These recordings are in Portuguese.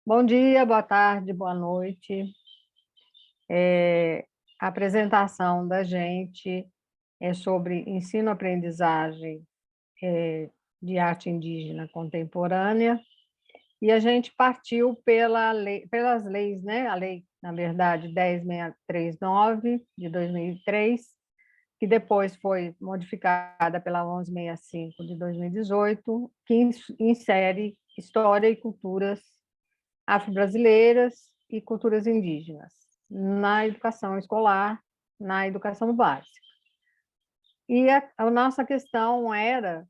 Bom dia, boa tarde, boa noite. A apresentação da gente é sobre ensino-aprendizagem de arte indígena contemporânea, e a gente partiu pelas leis, né? A lei, na verdade, 10.639, de 2003, que depois foi modificada pela 11.65, de 2018, que insere história e culturas afro-brasileiras e culturas indígenas na educação escolar, na educação básica. E a nossa questão era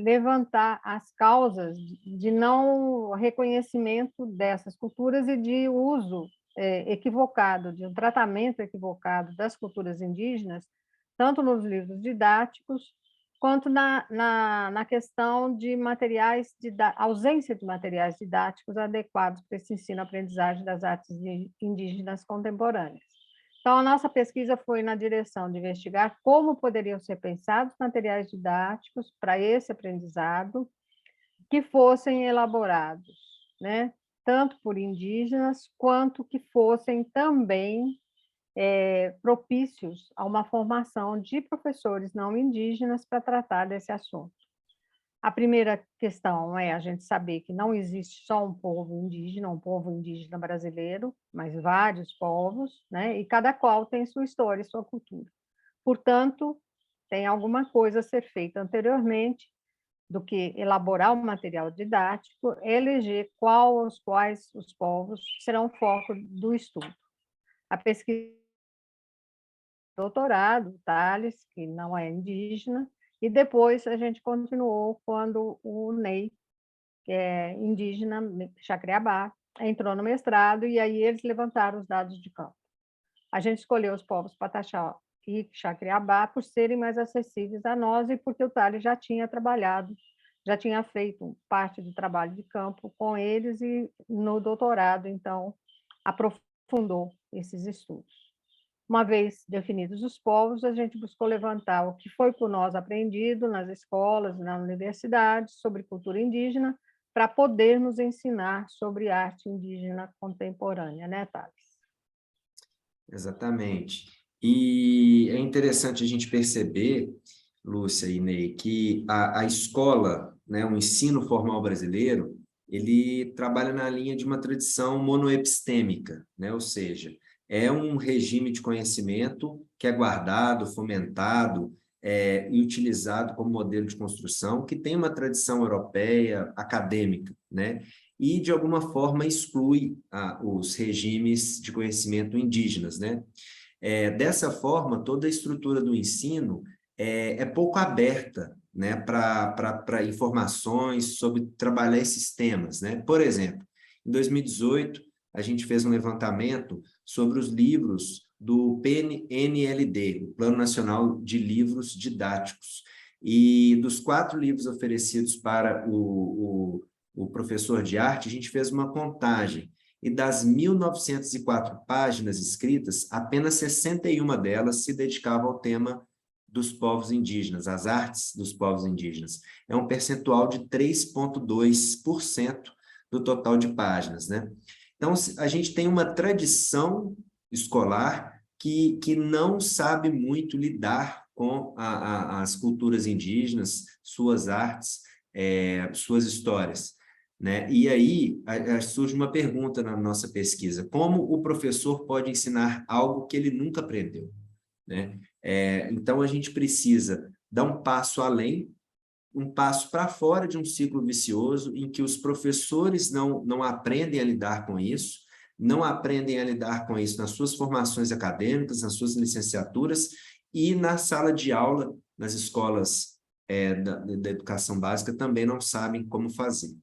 levantar as causas de não reconhecimento dessas culturas e de uso equivocado, de um tratamento equivocado das culturas indígenas, tanto nos livros didáticos, quanto na questão de materiais, ausência de materiais didáticos adequados para esse ensino-aprendizagem das artes indígenas contemporâneas. Então, a nossa pesquisa foi na direção de investigar como poderiam ser pensados materiais didáticos para esse aprendizado, que fossem elaborados, né, tanto por indígenas, quanto que fossem também propícios a uma formação de professores não indígenas para tratar desse assunto. A primeira questão é a gente saber que não existe só um povo indígena brasileiro, mas vários povos, né? E cada qual tem sua história e sua cultura. Portanto, tem alguma coisa a ser feita anteriormente do que elaborar um material didático, eleger quais os povos serão o foco do estudo. A pesquisa doutorado, Tales, que não é indígena, e depois a gente continuou quando o Ney, que é indígena, Chacreabá, entrou no mestrado, e aí eles levantaram os dados de campo. A gente escolheu os povos Pataxó e Chacreabá por serem mais acessíveis a nós e porque o Tales já tinha trabalhado, já tinha feito parte do trabalho de campo com eles e no doutorado, então, aprofundou esses estudos. Uma vez definidos os povos, a gente buscou levantar o que foi por nós aprendido nas escolas, na universidade, sobre cultura indígena, para podermos ensinar sobre arte indígena contemporânea, né, Thales? Exatamente. E é interessante a gente perceber, Lúcia e Ney, que a escola, né, o ensino formal brasileiro, ele trabalha na linha de uma tradição monoepistêmica, né? Ou seja, é um regime de conhecimento que é guardado, fomentado, e utilizado como modelo de construção, que tem uma tradição europeia acadêmica, né? E, de alguma forma, exclui os regimes de conhecimento indígenas, né? Dessa forma, toda a estrutura do ensino é pouco aberta, né, para informações sobre trabalhar esses temas, né? Por exemplo, em 2018, a gente fez um levantamento sobre os livros do PNLD, o Plano Nacional de Livros Didáticos, e dos 4 livros oferecidos para o professor de arte, a gente fez uma contagem, e das 1.904 páginas escritas, apenas 61 delas se dedicavam ao tema dos povos indígenas, às artes dos povos indígenas. É um percentual de 3,2% do total de páginas, né? Então, a gente tem uma tradição escolar que não sabe muito lidar com as culturas indígenas, suas artes, suas histórias, né? E aí surge uma pergunta na nossa pesquisa: como o professor pode ensinar algo que ele nunca aprendeu, né? Então, a gente precisa dar um passo além, um passo para fora de um ciclo vicioso em que os professores não aprendem a lidar com isso, não aprendem a lidar com isso nas suas formações acadêmicas, nas suas licenciaturas e na sala de aula, nas escolas da educação básica, também não sabem como fazer,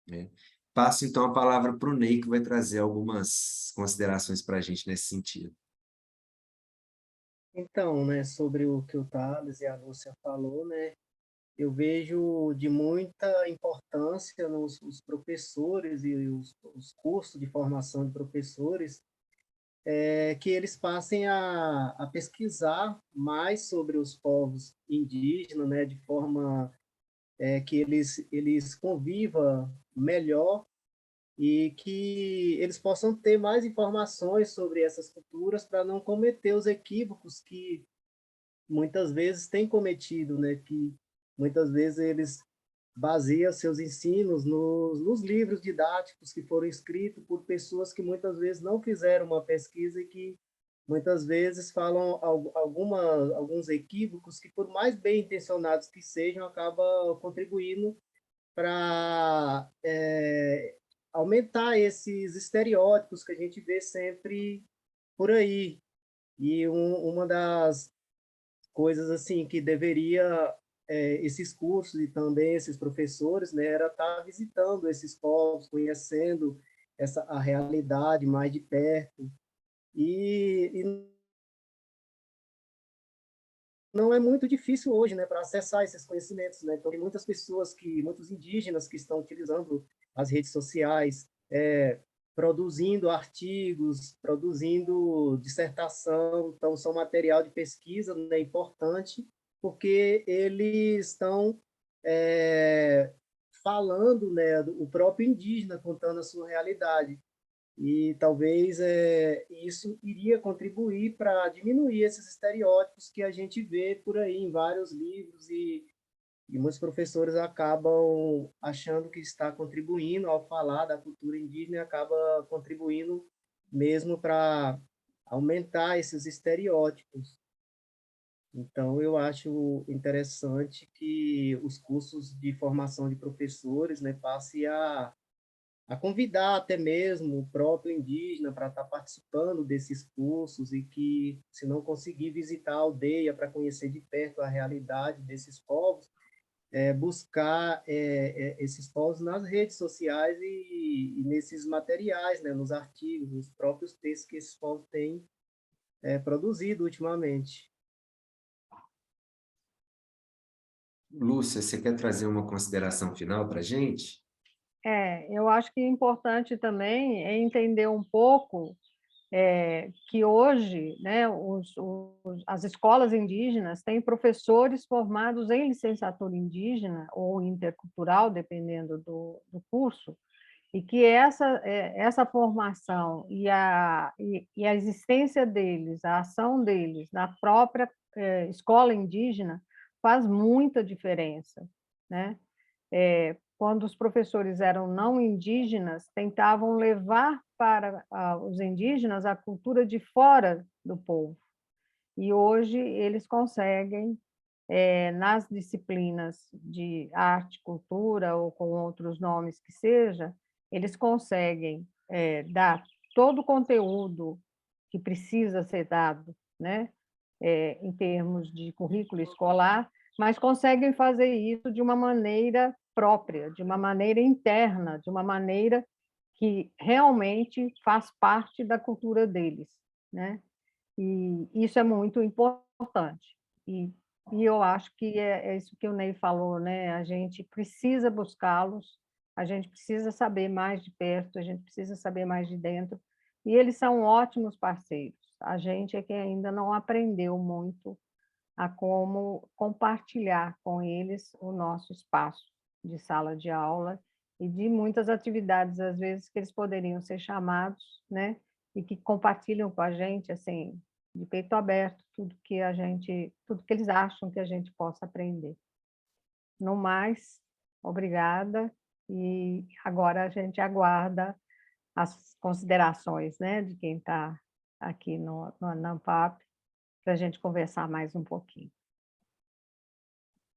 né? Passo, então, a palavra para o Ney, que vai trazer algumas considerações para a gente nesse sentido. Então, né, sobre o que o Thales e a Lúcia falou, né, eu vejo de muita importância nos os professores e os cursos de formação de professores, que eles passem a pesquisar mais sobre os povos indígenas, né, de forma que eles convivam melhor e que eles possam ter mais informações sobre essas culturas para não cometer os equívocos que muitas vezes têm cometido, né? Que muitas vezes eles baseiam seus ensinos nos livros didáticos que foram escritos por pessoas que muitas vezes não fizeram uma pesquisa e que muitas vezes falam alguns equívocos que, por mais bem intencionados que sejam, acabam contribuindo para aumentar esses estereótipos que a gente vê sempre por aí. E uma das coisas assim que deveria esses cursos e também esses professores, né, era estar visitando esses povos, conhecendo a realidade mais de perto. E não é muito difícil hoje, né, para acessar esses conhecimentos, né? Então, tem muitas pessoas muitos indígenas que estão utilizando as redes sociais, produzindo artigos, produzindo dissertação, então são material de pesquisa, né, importante, porque eles estão falando, né, o próprio indígena contando a sua realidade. E talvez isso iria contribuir para diminuir esses estereótipos que a gente vê por aí em vários livros e muitos professores acabam achando que está contribuindo ao falar da cultura indígena e acaba contribuindo mesmo para aumentar esses estereótipos. Então, eu acho interessante que os cursos de formação de professores, né, passem a convidar até mesmo o próprio indígena para estar participando desses cursos e que, se não conseguir visitar a aldeia para conhecer de perto a realidade desses povos, buscar esses povos nas redes sociais e nesses materiais, né, nos artigos, nos próprios textos que esses povos têm produzido ultimamente. Lúcia, você quer trazer uma consideração final para a gente? Eu acho que é importante também é entender um pouco que hoje, né, as escolas indígenas têm professores formados em licenciatura indígena ou intercultural, dependendo do curso, e que essa formação e a existência deles, a ação deles na própria escola indígena faz muita diferença, né? Quando os professores eram não indígenas, tentavam levar para os indígenas a cultura de fora do povo. E hoje eles conseguem, nas disciplinas de arte, cultura ou com outros nomes que seja, eles conseguem dar todo o conteúdo que precisa ser dado, né, em termos de currículo escolar, mas conseguem fazer isso de uma maneira própria, de uma maneira interna, de uma maneira que realmente faz parte da cultura deles, né? E isso é muito importante. E eu acho que é isso que o Ney falou, né? A gente precisa buscá-los, a gente precisa saber mais de perto, a gente precisa saber mais de dentro, e eles são ótimos parceiros. A gente é que ainda não aprendeu muito a como compartilhar com eles o nosso espaço de sala de aula e de muitas atividades, às vezes, que eles poderiam ser chamados, né? E que compartilham com a gente, assim, de peito aberto, tudo que eles acham que a gente possa aprender. No mais, obrigada, e agora a gente aguarda as considerações, né, de quem está aqui no ANAMPAP, para a gente conversar mais um pouquinho.